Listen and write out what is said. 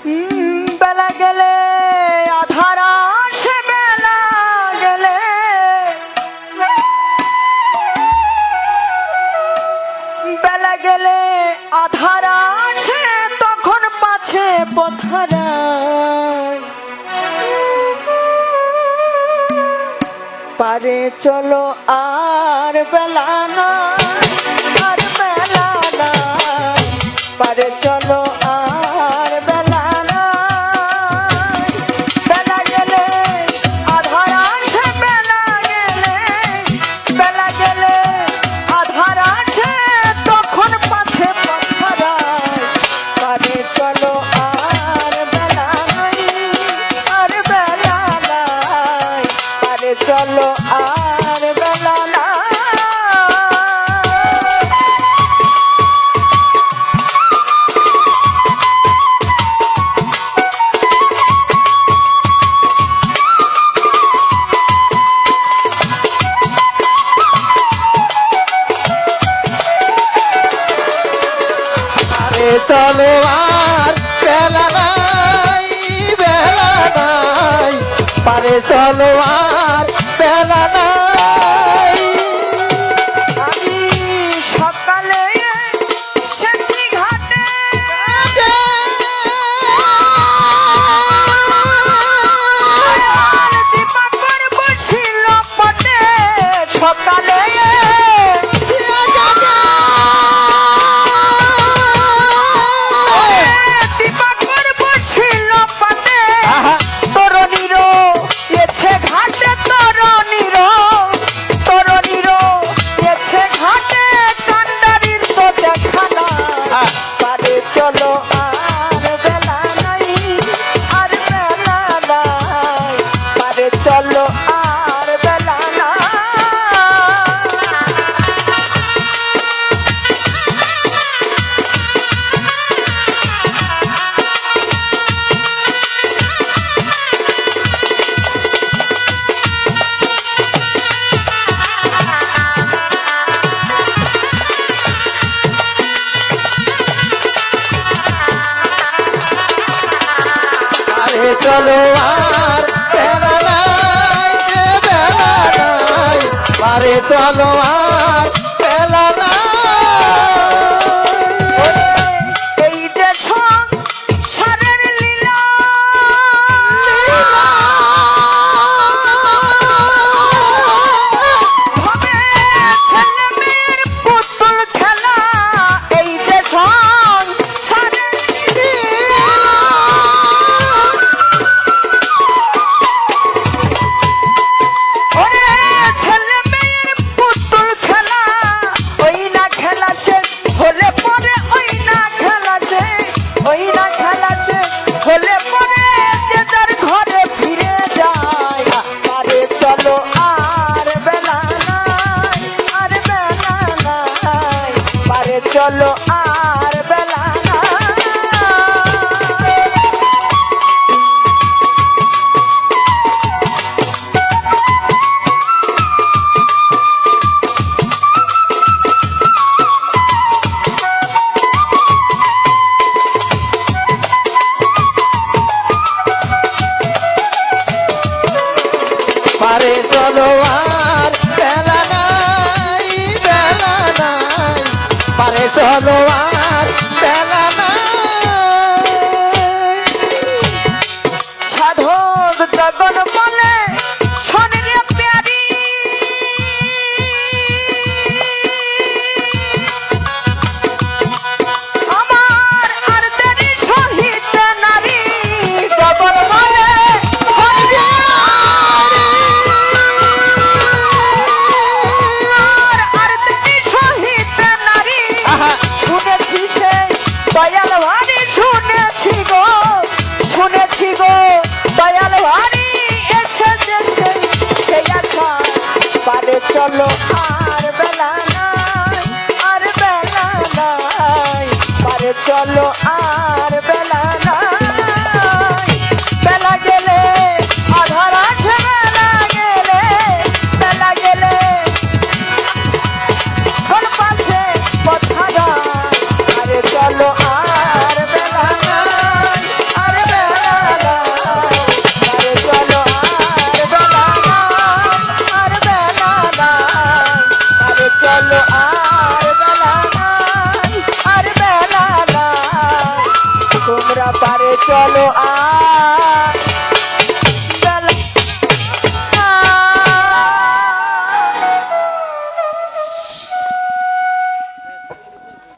বেলা গেলে আধার আসে, বেলা গেলে বেলা গেলে আধার আসে, তখন পাছে পথারায় পারে চলো আর বেলা না, আর বেলা না, পারে চলো আর বেলা না। বেলা গেলে আধার আসে, বেলা গেলে বেলা গেলে আধার আসে, তখন পাছে পথারায় পারে চলো আর বেলা নাই, আর বেলা নাই, পারে চলো আর বেলা না। চলো আর বেলা নাই, বেলা নাই, পারে চলো আর বেলা নাই। আমি সকালে এসেছি ঘাটে, আর দীপঙ্কর বসিল পটে, সকালে দীপঙ্কর বসিল পটে, তরুণীর এসে ঘাটে, তরুণীর তরুণীর এসে ঘাটে, কান্ডারির তো দেখা নাই, পারে চলো আর বেলা নাই, আর বেলা নাই, পারে চলো আর বেলা নাই। পারে চলো আর বেলা নাই, বেলা নাই, পারে চলো আর বেলা নাই। এই যে সংসারের লীলা, হবে ছেলে মেয়ের পুতুল খেলা, এই যে সংসারের লীলা, ওরে ছেলে মেয়ের পুতুল খেলা, ওই না খেলা শেষ হলে পরে, ওই না খেলা শেষ, ওই না খেলা শেষ হলে পরে যে যার ঘরে ফিরে যায়, পারে চলো আর বেলা নাই, আর বেলা নাই, পারে চলো আর বেলা নাই। পারে চলো আর বেলা নাই, বেলা নাই, পারে চলো আর বেলা নাই। সাধক জগন বলে শরীরে প্যারি, আমার আর দেরি সহিত নারী, জগন বলে শরীরে আর দেরি সহিত নারী, শুনেছি সে দয়াল ভারী, শুনেছি গো, শুনেছি গো দয়াল ভারী, এসেছে সেই আশা, পারে চলো আর বেলা নাই, আর বেলা নাই, পারে চলো আর